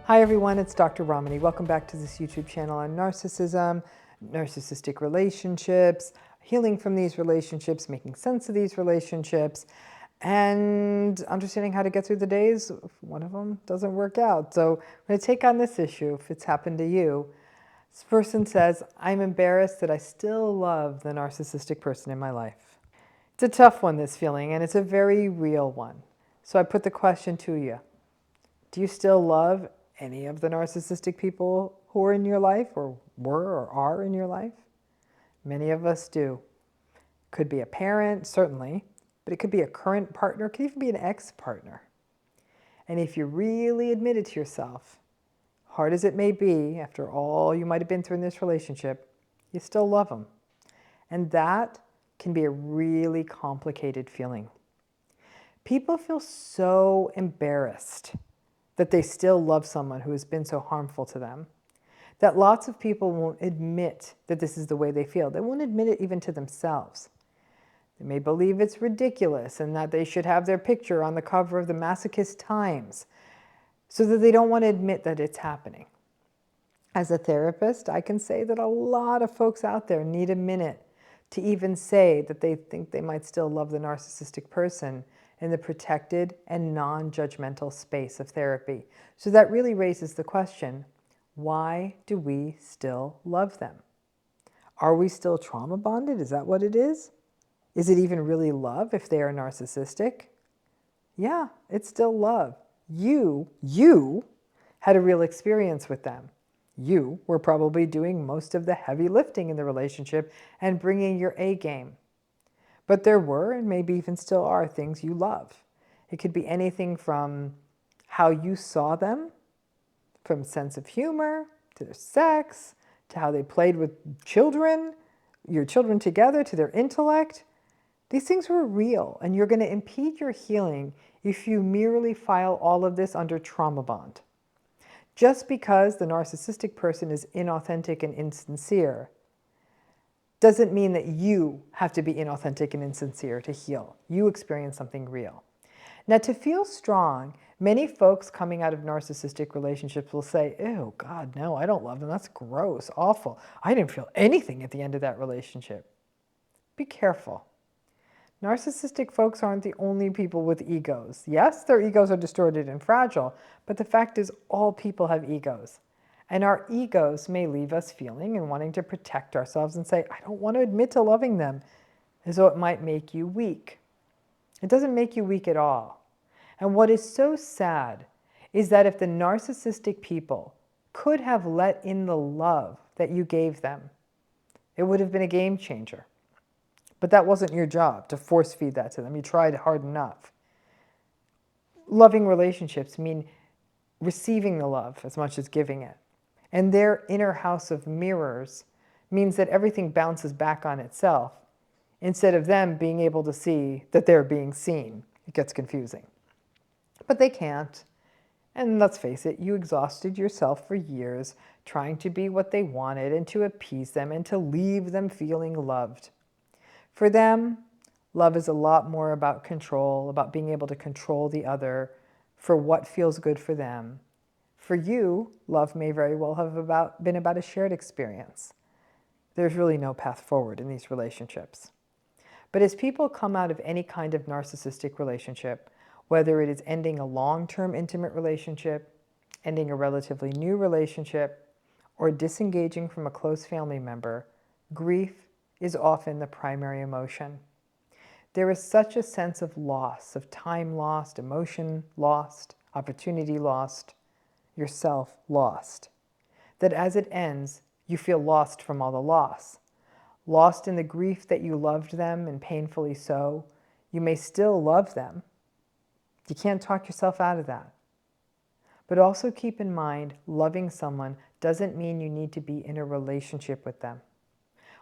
Hi everyone, it's Dr. Ramani. Welcome back to this YouTube channel on narcissism, narcissistic relationships, healing from these relationships, making sense of these relationships, and understanding how to get through the days if one of them doesn't work out. So I'm going to take on this issue if it's happened to you. This person says, I'm embarrassed that I still love the narcissistic person in my life. It's a tough one, this feeling, and it's a very real one. So I put the question to you. Do you still love any of the narcissistic people who are in your life or were or are in your life? Many of us do. Could be a parent, certainly, but it could be a current partner, it could even be an ex-partner. And if you really admit it to yourself, hard as it may be, after all you might have been through in this relationship, you still love them. And that can be a really complicated feeling. People feel so embarrassed that they still love someone who has been so harmful to them, that lots of people won't admit that this is the way they feel. They won't admit it even to themselves. They may believe it's ridiculous and that they should have their picture on the cover of the Masochist Times so that they don't want to admit that it's happening. As a therapist, I can say that a lot of folks out there need a minute to even say that they think they might still love the narcissistic person in the protected and non-judgmental space of therapy. So that really raises the question, why do we still love them? Are we still trauma bonded? Is that what it is? Is it even really love if they are narcissistic? Yeah, it's still love. You had a real experience with them. You were probably doing most of the heavy lifting in the relationship and bringing your A game. But there were, and maybe even still are, things you love. It could be anything from how you saw them, from sense of humor, to their sex, to how they played with children, your children together, to their intellect. These things were real, and you're going to impede your healing if you merely file all of this under trauma bond. Just because the narcissistic person is inauthentic and insincere doesn't mean that you have to be inauthentic and insincere to heal. You experience something real. Now, to feel strong, many folks coming out of narcissistic relationships will say, ew, God, no, I don't love them. That's gross, awful. I didn't feel anything at the end of that relationship. Be careful. Narcissistic folks aren't the only people with egos. Yes, their egos are distorted and fragile, but the fact is all people have egos. And our egos may leave us feeling and wanting to protect ourselves and say, I don't want to admit to loving them, as though it might make you weak. It doesn't make you weak at all. And what is so sad is that if the narcissistic people could have let in the love that you gave them, it would have been a game changer. But that wasn't your job to force feed that to them. You tried hard enough. Loving relationships mean receiving the love as much as giving it. And their inner house of mirrors means that everything bounces back on itself instead of them being able to see that they're being seen. It gets confusing. But they can't. And let's face it, you exhausted yourself for years trying to be what they wanted and to appease them and to leave them feeling loved. For them, love is a lot more about control, about being able to control the other for what feels good for them. For you, love may very well have been about a shared experience. There's really no path forward in these relationships. But as people come out of any kind of narcissistic relationship, whether it is ending a long-term intimate relationship, ending a relatively new relationship, or disengaging from a close family member, grief is often the primary emotion. There is such a sense of loss, of time lost, emotion lost, opportunity lost, yourself lost, that as it ends, you feel lost from all the loss. Lost in the grief that you loved them, and painfully so. You may still love them. You can't talk yourself out of that. But also keep in mind, loving someone doesn't mean you need to be in a relationship with them.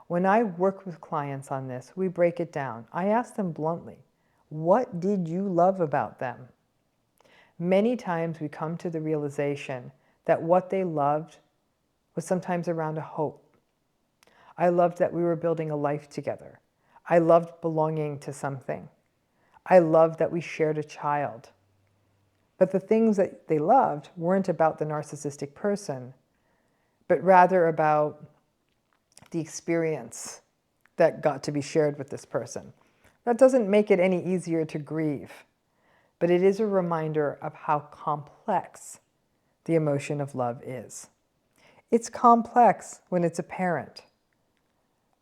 When I work with clients on this, we break it down. I ask them bluntly, what did you love about them? Many times we come to the realization that what they loved was sometimes around a hope. I loved that we were building a life together. I loved belonging to something. I loved that we shared a child. But the things that they loved weren't about the narcissistic person, but rather about the experience that got to be shared with this person. That doesn't make it any easier to grieve, but it is a reminder of how complex the emotion of love is. It's complex when it's a parent.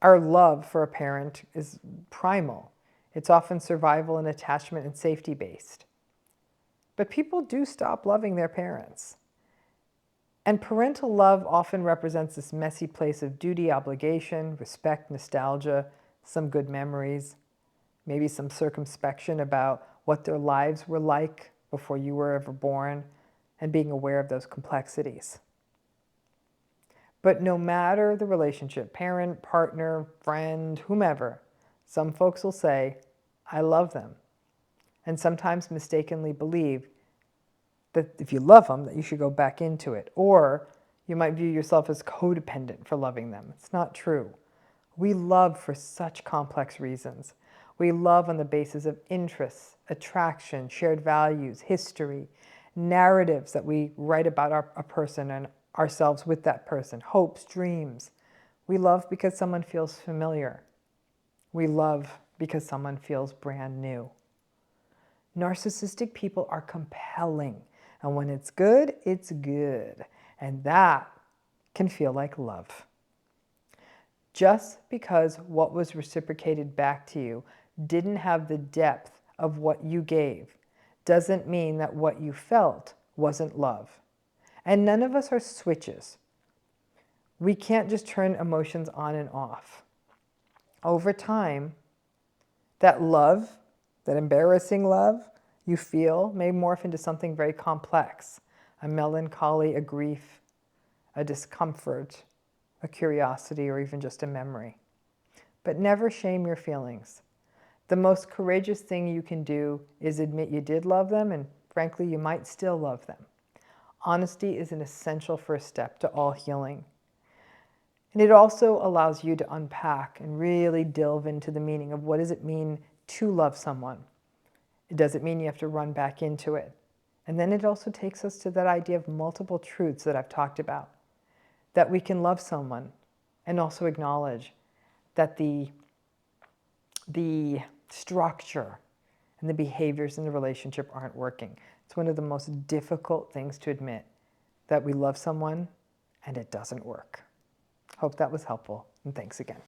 Our love for a parent is primal. It's often survival and attachment and safety based. But people do stop loving their parents. And parental love often represents this messy place of duty, obligation, respect, nostalgia, some good memories, maybe some circumspection about what their lives were like before you were ever born, and being aware of those complexities. But no matter the relationship, parent, partner, friend, whomever, some folks will say, I love them, and sometimes mistakenly believe that if you love them, that you should go back into it. Or you might view yourself as codependent for loving them. It's not true. We love for such complex reasons. We love on the basis of interests, attraction, shared values, history, narratives that we write about a person and ourselves with that person, hopes, dreams. We love because someone feels familiar. We love because someone feels brand new. Narcissistic people are compelling. And when it's good, it's good. And that can feel like love. Just because what was reciprocated back to you didn't have the depth of what you gave doesn't mean that what you felt wasn't love. And none of us are switches. We can't just turn emotions on and off. Over time, that love, that embarrassing love you feel may morph into something very complex, a melancholy, a grief, a discomfort, a curiosity, or even just a memory. But never shame your feelings. The most courageous thing you can do is admit you did love them, and frankly, you might still love them. Honesty is an essential first step to all healing. And it also allows you to unpack and really delve into the meaning of what does it mean to love someone. It doesn't mean you have to run back into it. And then it also takes us to that idea of multiple truths that I've talked about, that we can love someone and also acknowledge that the structure and the behaviors in the relationship aren't working. It's one of the most difficult things to admit, that we love someone and it doesn't work. Hope that was helpful, and thanks again.